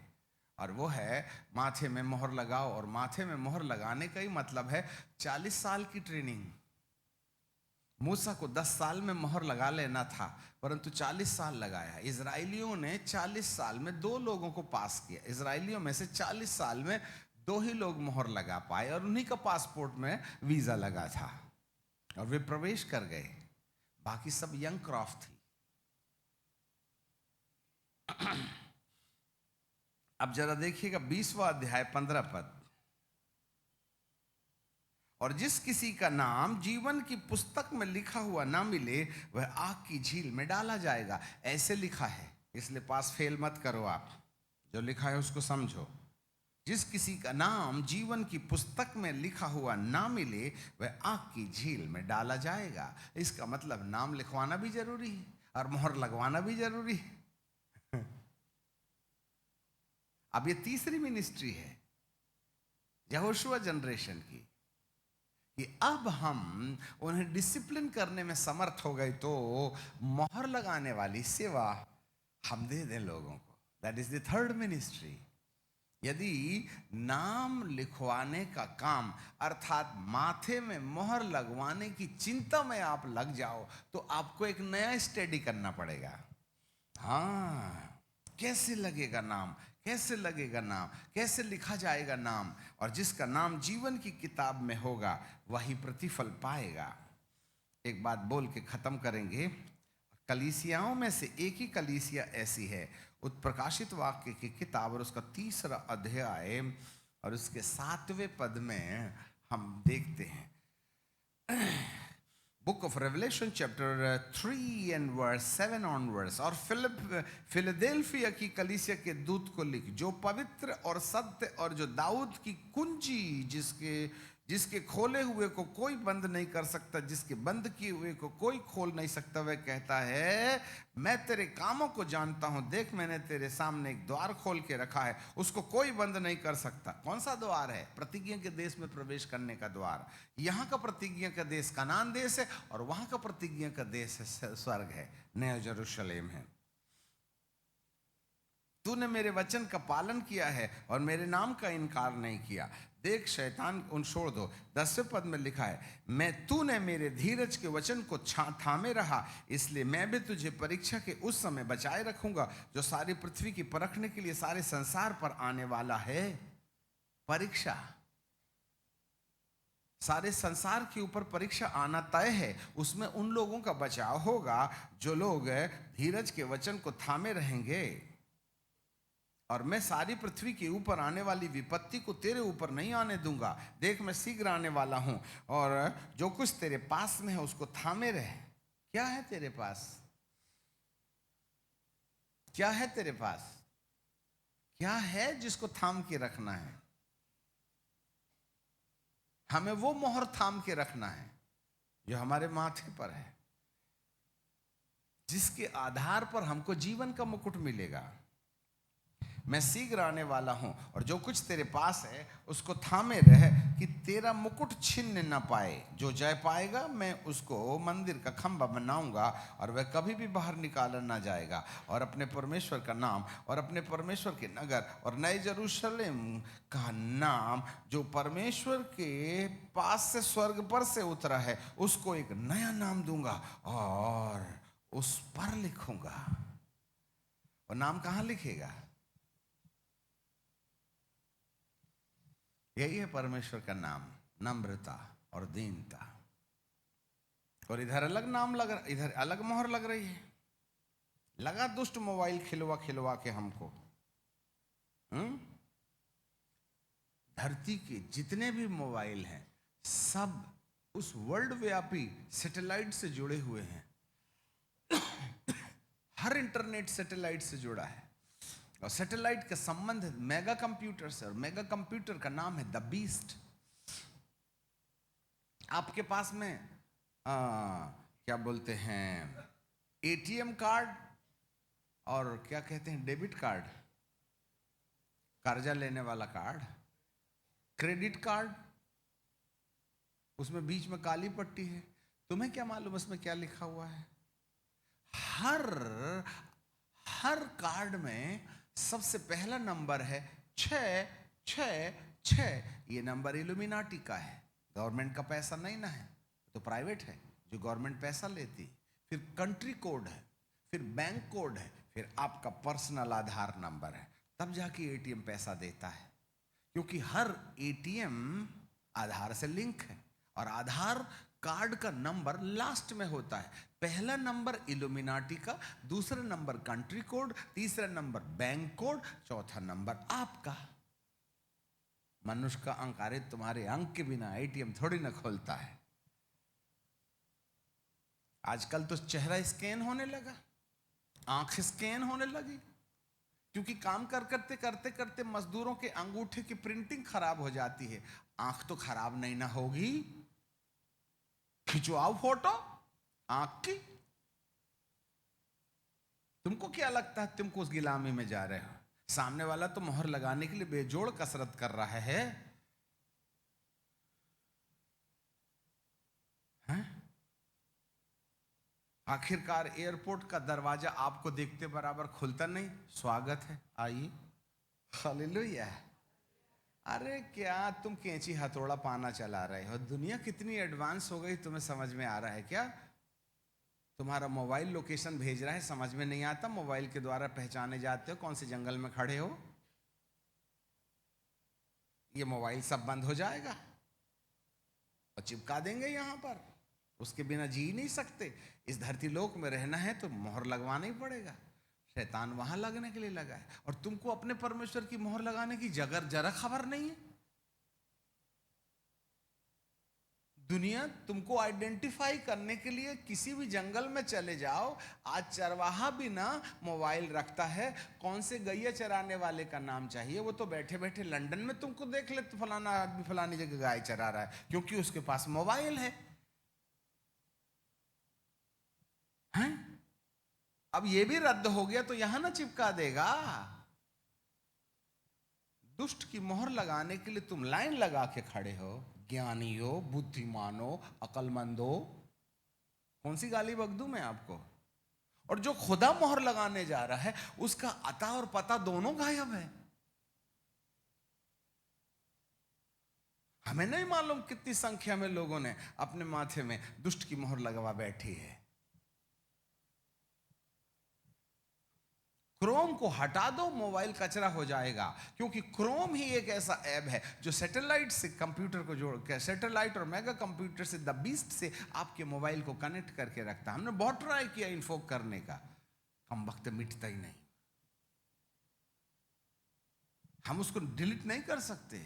और वो है माथे में मोहर लगाओ। और माथे में मोहर लगाने का ही मतलब है 40 साल की ट्रेनिंग। मूसा को 10 साल में मोहर लगा लेना था, परंतु 40 साल लगाया। इजराइलियों ने 40 साल में 2 लोगों को पास किया। इजराइलियों में से 40 साल में 2 ही लोग मोहर लगा पाए, और उन्हीं का पासपोर्ट में वीजा लगा था और वे प्रवेश कर गए। बाकी सब यंग क्रॉफ्ट थी। अब जरा देखिएगा 20वां अध्याय 15 पद, और जिस किसी का नाम जीवन की पुस्तक में लिखा हुआ ना मिले वह आग की झील में डाला जाएगा। ऐसे लिखा है, इसलिए पास फेल मत करो, आप जो लिखा है उसको समझो। जिस किसी का नाम जीवन की पुस्तक में लिखा हुआ ना मिले वह आग की झील में डाला जाएगा। इसका मतलब नाम लिखवाना भी जरूरी है और मोहर लगवाना भी जरूरी है। अब ये तीसरी मिनिस्ट्री है यहोशुआ जनरेशन की, कि अब हम उन्हें डिसिप्लिन करने में समर्थ हो गए तो मोहर लगाने वाली सेवा हम दे दें लोगों को। That is the third ministry. यदि नाम लिखवाने का काम अर्थात माथे में मोहर लगवाने की चिंता में आप लग जाओ, तो आपको एक नया स्टडी करना पड़ेगा। हाँ, कैसे लगेगा नाम, कैसे लगेगा नाम, कैसे लिखा जाएगा नाम, और जिसका नाम जीवन की किताब में होगा वही प्रतिफल पाएगा। एक बात बोल के खत्म करेंगे। कलीसियाओं में से एक ही कलीसिया ऐसी है, उत्प्रकाशित वाक्य की किताब और उसका 3रा अध्याय और उसके 7वें पद में हम देखते हैं। Book of revelation chapter 3 and verse 7 onwards, और फिलडेल्फिया की कलीसिया के दूत को लिख, जो पवित्र और सत्य और जो दाऊद की कुंजी जिसके जिसके खोले हुए को कोई बंद नहीं कर सकता, जिसके बंद किए हुए को कोई खोल नहीं सकता। वह कहता है, मैं तेरे कामों को जानता हूं, देख मैंने तेरे सामने एक द्वार खोल के रखा है, उसको कोई बंद नहीं कर सकता। कौन सा द्वार है? प्रतिज्ञा के देश में प्रवेश करने का द्वार। यहाँ का प्रतिज्ञा का देश कनान देश है, और वहां का प्रतिज्ञा का देश है स्वर्ग है, नया यरूशलेम है। तूने मेरे वचन का पालन किया है और मेरे नाम का इनकार नहीं किया। देख शैतान, उन छोड़ दो। 10वें पद में लिखा है, तूने मेरे धीरज के वचन को थामे रहा, इसलिए मैं भी तुझे परीक्षा के उस समय बचाए रखूंगा जो सारी पृथ्वी की परखने के लिए सारे संसार पर आने वाला है। परीक्षा, सारे संसार के ऊपर परीक्षा आना तय है। उसमें उन लोगों का बचाव होगा जो लोग धीरज के वचन को थामे रहेंगे। और मैं सारी पृथ्वी के ऊपर आने वाली विपत्ति को तेरे ऊपर नहीं आने दूंगा। देख मैं शीघ्र आने वाला हूं, और जो कुछ तेरे पास में है उसको थामे रहे। क्या है तेरे पास? क्या है तेरे पास? क्या है जिसको थाम के रखना है? हमें वो मोहर थाम के रखना है जो हमारे माथे पर है, जिसके आधार पर हमको जीवन का मुकुट मिलेगा। मैं शीघ्र आने वाला हूं, और जो कुछ तेरे पास है उसको थामे रह कि तेरा मुकुट छीन न पाए। जो जय पाएगा मैं उसको मंदिर का खंभा बनाऊंगा, और वह कभी भी बाहर निकाला ना जाएगा। और अपने परमेश्वर का नाम और अपने परमेश्वर के नगर और नए यरूशलेम का नाम जो परमेश्वर के पास से स्वर्ग पर से उतरा है, उसको एक नया नाम दूंगा और उस पर लिखूंगा। और नाम कहां लिखेगा? यही है परमेश्वर का नाम, नम्रता और दीनता। और इधर अलग नाम लग रहा, इधर अलग मोहर लग रही है। लगा दुष्ट मोबाइल खिलवा खिलवा के हमको। धरती के जितने भी मोबाइल हैं सब उस वर्ल्ड व्यापी सैटेलाइट से जुड़े हुए हैं। हर इंटरनेट सैटेलाइट से जुड़ा है, और सैटेलाइट का संबंध मेगा कंप्यूटर से, और मेगा कंप्यूटर का नाम है द बीस्ट। आपके पास में क्या बोलते हैं, एटीएम कार्ड और क्या कहते हैं, डेबिट कार्ड, कर्जा लेने वाला कार्ड, क्रेडिट कार्ड, उसमें बीच में काली पट्टी है। तुम्हें क्या मालूम उसमें क्या लिखा हुआ है? हर कार्ड में सबसे पहला नंबर है 666। ये नंबर इल्यूमिनाटी का है, गवर्नमेंट का पैसा नहीं ना है, तो प्राइवेट है जो गवर्नमेंट पैसा लेती। फिर कंट्री कोड है, फिर बैंक कोड है, फिर आपका पर्सनल आधार नंबर है, तब जाके एटीएम पैसा देता है। क्योंकि हर एटीएम आधार से लिंक है, और आधार कार्ड का नंबर लास्ट में होता है। पहला नंबर इल्यूमिनाटी का, दूसरा नंबर कंट्री कोड, तीसरा नंबर बैंक कोड, चौथा नंबर आपका। मनुष्य का अंक, तुम्हारे अंक के बिना एटीएम थोड़ी ना खोलता है। आजकल तो चेहरा स्कैन होने लगा, आंख स्कैन होने लगी, क्योंकि काम करते करते करते मजदूरों के अंगूठे की प्रिंटिंग खराब हो जाती है। आंख तो खराब नहीं ना होगी, खिंचवाओ फोटो आंख की। तुमको क्या लगता है तुमको उस गुलामी में जा रहे हो? सामने वाला तो मोहर लगाने के लिए बेजोड़ कसरत कर रहा है, हैं? आखिरकार एयरपोर्ट का दरवाजा आपको देखते बराबर खुलता नहीं, स्वागत है, आइए, हालेलुया। अरे क्या तुम कैंची हथौड़ा पाना चला रहे हो? दुनिया कितनी एडवांस हो गई, तुम्हें समझ में आ रहा है क्या? तुम्हारा मोबाइल लोकेशन भेज रहा है, समझ में नहीं आता, मोबाइल के द्वारा पहचाने जाते हो कौन से जंगल में खड़े हो। ये मोबाइल सब बंद हो जाएगा और चिपका देंगे यहां पर, उसके बिना जी नहीं सकते। इस धरती लोक में रहना है तो मोहर लगवाना ही पड़ेगा। शैतान वहां लगने के लिए लगा है, और तुमको अपने परमेश्वर की मोहर लगाने की जरा खबर नहीं है। दुनिया तुमको आइडेंटिफाई करने के लिए किसी भी जंगल में चले जाओ, आज चरवाहा भी ना मोबाइल रखता है। कौन से गैया चराने वाले का नाम चाहिए, वो तो बैठे बैठे लंदन में तुमको देख ले तो फलाना आदमी फलानी जगह गाय चरा रहा है, क्योंकि उसके पास मोबाइल है। हैं? अब ये भी रद्द हो गया तो यहां ना चिपका देगा। दुष्ट की मोहर लगाने के लिए तुम लाइन लगा के खड़े हो। ज्ञानी हो, बुद्धिमान हो, अक्लमंद हो, कौन सी गाली बक दूं मैं आपको। और जो खुदा मोहर लगाने जा रहा है उसका अता और पता दोनों गायब है। हमें नहीं मालूम कितनी संख्या में लोगों ने अपने माथे में दुष्ट की मोहर लगवा बैठी है। क्रोम को हटा दो, मोबाइल कचरा हो जाएगा, क्योंकि क्रोम ही एक ऐसा ऐप है जो सैटेलाइट से कंप्यूटर को जोड़ के, सैटेलाइट और मेगा कंप्यूटर से, द बीस्ट से आपके मोबाइल को कनेक्ट करके रखता है। हमने बहुत ट्राई किया इन्फोक करने का, हम वक्त मिटता ही नहीं। हम उसको डिलीट नहीं कर सकते।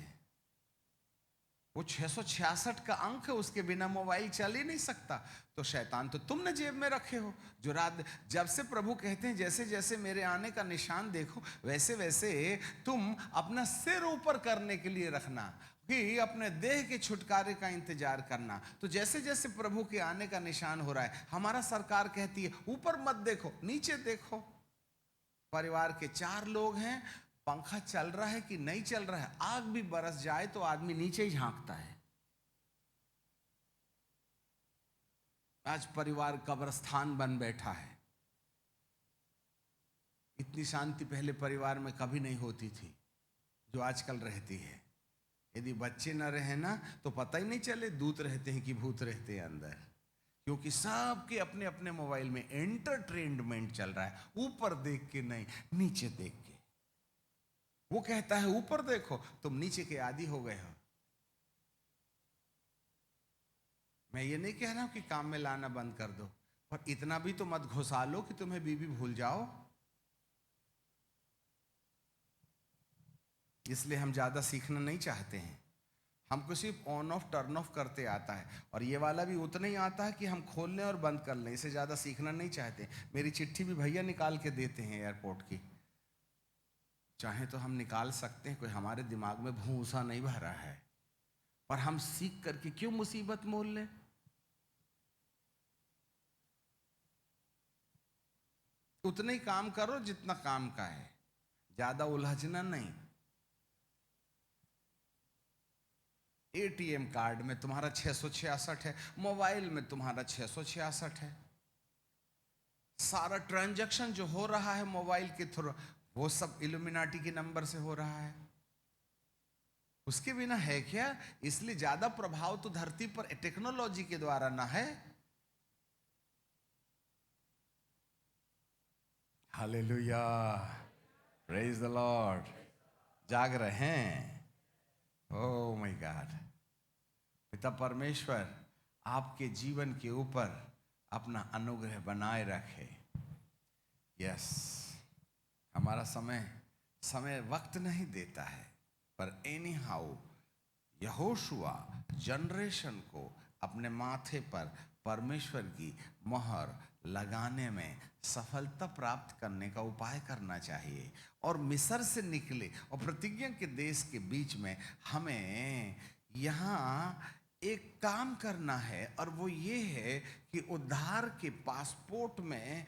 वो 666 का अंक है, उसके बिना मोबाइल चल ही नहीं सकता। तो शैतान तो तुमने जेब में रखे हो, जो रात जब से प्रभु कहते हैं जैसे जैसे मेरे आने का निशान देखो वैसे वैसे तुम अपना सिर ऊपर करने के लिए रखना, कि अपने देह के छुटकारे का इंतजार करना। तो जैसे जैसे प्रभु के आने का निशान हो रहा है, हमारा सरकार कहती है ऊपर मत देखो, नीचे देखो। परिवार के 4 लोग हैं, पंखा चल रहा है कि नहीं चल रहा है, आग भी बरस जाए तो आदमी नीचे ही झांकता है। आज परिवार कब्रिस्तान बन बैठा है। इतनी शांति पहले परिवार में कभी नहीं होती थी जो आजकल रहती है। यदि बच्चे न रहे ना तो पता ही नहीं चले दूत रहते हैं कि भूत रहते हैं अंदर, क्योंकि सबके अपने अपने मोबाइल में एंटरटेनमेंट चल रहा है। ऊपर देख के नहीं, नीचे देख के। वो कहता है ऊपर देखो, तुम नीचे के आदी हो गए हो। मैं ये नहीं कह रहा हूं कि काम में लाना बंद कर दो, पर इतना भी तो मत घुसा लो कि तुम्हें बीवी भूल जाओ। इसलिए हम ज्यादा सीखना नहीं चाहते हैं। हमको सिर्फ ऑन ऑफ टर्न ऑफ करते आता है, और ये वाला भी उतना ही आता है कि हम खोल लें और बंद कर लें। इसे ज्यादा सीखना नहीं चाहते। मेरी चिट्ठी भी भैया निकाल के देते हैं एयरपोर्ट की, चाहे तो हम निकाल सकते हैं, कोई हमारे दिमाग में भूसा नहीं भरा है। पर हम सीख करके क्यों मुसीबत मोल लें। उतना ही काम करो जितना काम का है, ज्यादा उलझना नहीं। एटीएम कार्ड में तुम्हारा 666 है, मोबाइल में तुम्हारा 666 है। सारा ट्रांजैक्शन जो हो रहा है मोबाइल के थ्रू, वो सब इल्यूमिनाटी के नंबर से हो रहा है। उसके बिना है क्या। इसलिए ज्यादा प्रभाव तो धरती पर टेक्नोलॉजी के द्वारा ना है। Hallelujah, praise the Lord. जाग रहे हैं। Oh my God. पिता परमेश्वर आपके जीवन के ऊपर अपना अनुग्रह बनाए रखे। यस, हमारा समय वक्त नहीं देता है, पर एनी हाउ यहोशुआ जनरेशन को अपने माथे पर परमेश्वर की मोहर लगाने में सफलता प्राप्त करने का उपाय करना चाहिए। और मिस्र से निकले और प्रतिज्ञा के देश के बीच में हमें यहाँ एक काम करना है, और वो ये है कि उद्धार के पासपोर्ट में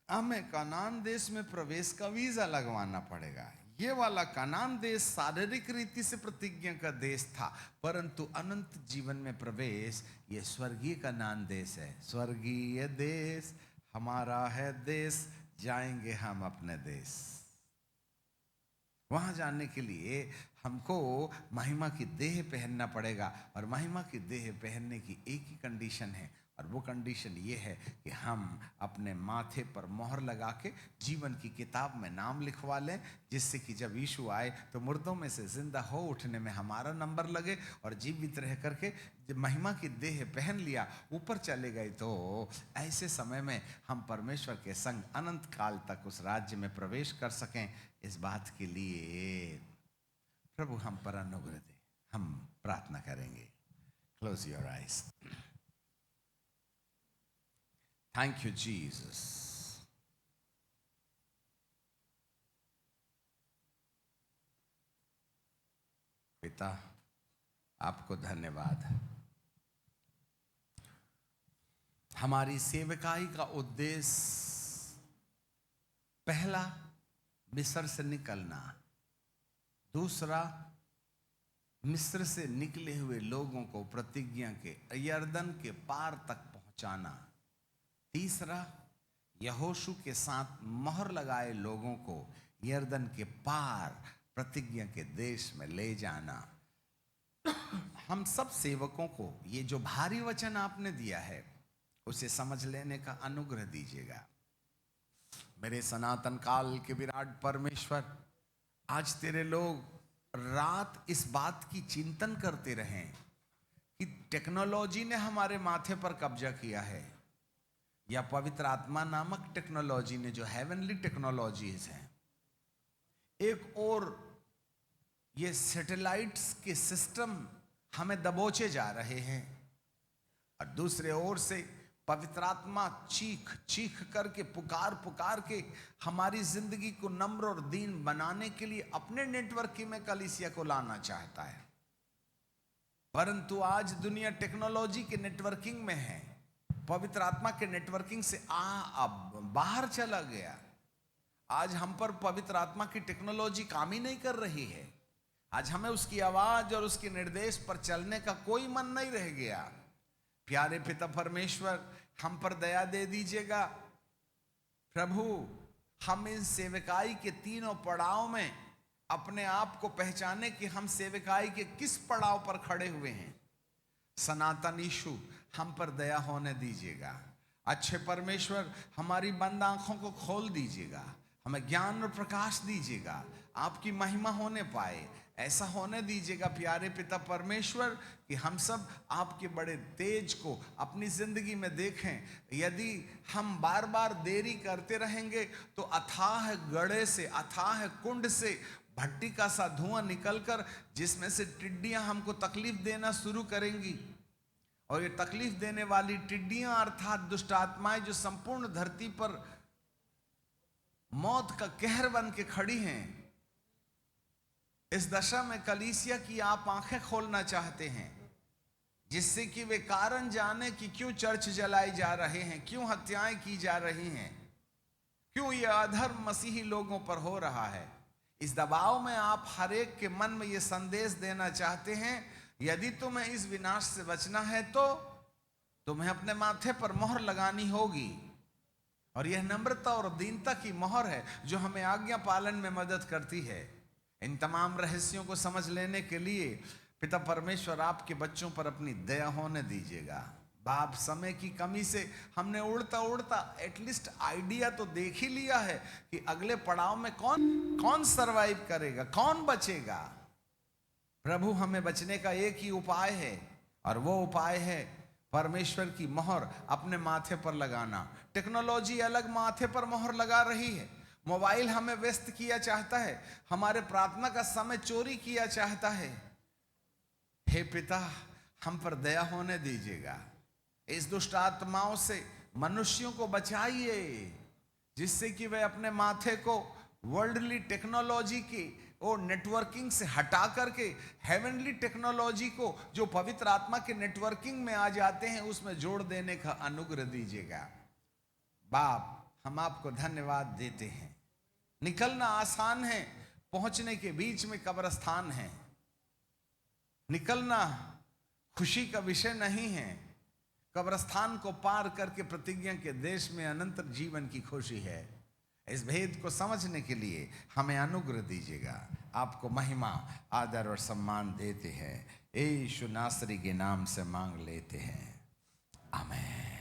हमें कनान देश में प्रवेश का वीजा लगवाना पड़ेगा। ये वाला कनान देश शारीरिक रीति से प्रतिज्ञा का देश था, परंतु अनंत जीवन में प्रवेश ये स्वर्गीय कनान देश है। स्वर्गीय देश हमारा है देश, जाएंगे हम अपने देश। वहां जाने के लिए हमको महिमा की देह पहनना पड़ेगा, और महिमा की देह पहनने की एक ही कंडीशन है, और वो कंडीशन ये है कि हम अपने माथे पर मोहर लगा के जीवन की किताब में नाम लिखवा लें, जिससे कि जब यीशु आए तो मुर्दों में से जिंदा हो उठने में हमारा नंबर लगे, और जीवित रह करके जब महिमा की देह पहन लिया ऊपर चले गए, तो ऐसे समय में हम परमेश्वर के संग अनंत काल तक उस राज्य में प्रवेश कर सकें। इस बात के लिए प्रभु हम पर अनुग्रह दे। हम प्रार्थना करेंगे। Close your eyes. Thank you, Jesus. पिता, आपको धन्यवाद। हमारी सेवकाई का उद्देश्य पहला मिस्र से निकलना, दूसरा मिस्र से निकले हुए लोगों को प्रतिज्ञा के यरदन के पार तक पहुंचाना, तीसरा यहोशू के साथ मोहर लगाए लोगों को यरदन के पार प्रतिज्ञा के देश में ले जाना। हम सब सेवकों को ये जो भारी वचन आपने दिया है उसे समझ लेने का अनुग्रह दीजिएगा। मेरे सनातन काल के विराट परमेश्वर, आज तेरे लोग रात इस बात की चिंतन करते रहें कि टेक्नोलॉजी ने हमारे माथे पर कब्जा किया है या पवित्र आत्मा नामक टेक्नोलॉजी ने, जो हेवनली टेक्नोलॉजीज हैं, एक और ये सैटेलाइट्स के सिस्टम हमें दबोचे जा रहे हैं, और दूसरे ओर से पवित्र आत्मा चीख चीख करके पुकार पुकार के हमारी जिंदगी को नम्र और दीन बनाने के लिए अपने नेटवर्क में कलीसिया को लाना चाहता है। परंतु आज दुनिया टेक्नोलॉजी के नेटवर्किंग में है, पवित्र आत्मा के नेटवर्किंग से अब बाहर चला गया। आज हम पर पवित्र आत्मा की टेक्नोलॉजी काम ही नहीं कर रही है। आज हमें उसकी आवाज और उसके निर्देश पर चलने का कोई मन नहीं रह गया। प्यारे पिता परमेश्वर, हम पर दया दे दीजिएगा प्रभु। हम इस सेवकाई के तीनों पड़ाव में अपने आप को पहचाने कि हम सेवकाई के किस पड़ाव पर खड़े हुए हैं। सनातन यीशु, हम पर दया होने दीजिएगा। अच्छे परमेश्वर, हमारी बंद आंखों को खोल दीजिएगा, हमें ज्ञान और प्रकाश दीजिएगा, आपकी महिमा होने पाए ऐसा होने दीजिएगा। प्यारे पिता परमेश्वर, कि हम सब आपके बड़े तेज को अपनी जिंदगी में देखें। यदि हम बार बार देरी करते रहेंगे तो अथाह गड़े से, अथाह कुंड से भट्टी का सा धुआं निकलकर जिसमें से टिड्डियां हमको तकलीफ देना शुरू करेंगी, और ये तकलीफ देने वाली टिड्डियां अर्थात दुष्ट आत्माएं जो संपूर्ण धरती पर मौत का कहर बन के खड़ी हैं, इस दशा में कलीसिया की आप आंखें खोलना चाहते हैं, जिससे कि वे कारण जाने कि क्यों चर्च जलाए जा रहे हैं, क्यों हत्याएं की जा रही हैं, क्यों यह अधर्म मसीही लोगों पर हो रहा है। इस दबाव में आप हर एक के मन में यह संदेश देना चाहते हैं, यदि तुम्हें इस विनाश से बचना है तो तुम्हें अपने माथे पर मोहर लगानी होगी। और यह नम्रता और दीनता की मोहर है जो हमें आज्ञा पालन में मदद करती है। इन तमाम रहस्यों को समझ लेने के लिए पिता परमेश्वर आपके बच्चों पर अपनी दया होने दीजिएगा। बाप, समय की कमी से हमने उड़ता उड़ता एटलीस्ट आइडिया तो देख ही लिया है कि अगले पड़ाव में कौन सरवाइव करेगा, कौन बचेगा। प्रभु, हमें बचने का एक ही उपाय है, और वो उपाय है परमेश्वर की मोहर अपने माथे पर लगाना। टेक्नोलॉजी अलग माथे पर मोहर लगा रही है, मोबाइल हमें व्यस्त किया चाहता है, हमारे प्रार्थना का समय चोरी किया चाहता है। हे पिता, हम पर दया होने दीजिएगा। इस दुष्ट आत्माओं से मनुष्यों को बचाइए, जिससे कि वे अपने माथे को वर्ल्डली टेक्नोलॉजी की और नेटवर्किंग से हटा करके हेवनली टेक्नोलॉजी को, जो पवित्र आत्मा के नेटवर्किंग में आ जाते हैं, उसमें जोड़ देने का अनुग्रह दीजिएगा। बाप, हम आपको धन्यवाद देते हैं। निकलना आसान है, पहुंचने के बीच में कब्रिस्तान है। निकलना खुशी का विषय नहीं है, कब्रिस्तान को पार करके प्रतिज्ञा के देश में अनंत जीवन की खुशी है। इस भेद को समझने के लिए हमें अनुग्रह दीजिएगा। आपको महिमा, आदर और सम्मान देते हैं, यीशु नासरी के नाम से मांग लेते हैं, आमीन।